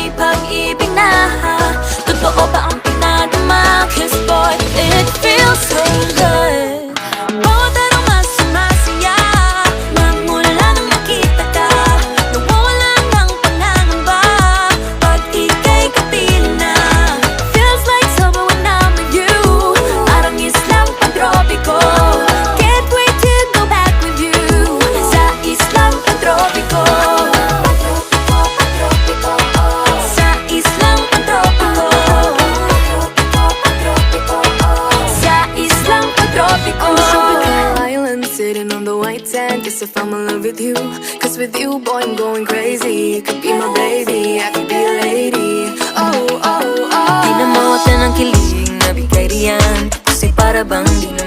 may pag-ibig na totoo ba ang pinadama? 'Cause boy, it feels so good. Bawat araw mas sumasaya magmula nang nakita ka. Nawawala ng pangangamba pag ika'y kapiling na. Feels like summer when I'm with you. Parang islang pantropiko. Can't wait to go back with you sa islang pantropiko. Sa islang pantropiko. Sa islang pantropiko. Island sitting on the white sand. Guess if I'm in love with you, 'cause with you, boy, I'm going crazy. You could be my baby, I could be a lady. Oh, oh, oh. Di na mawala ng kilig na bigay riyan, kasi para bang di na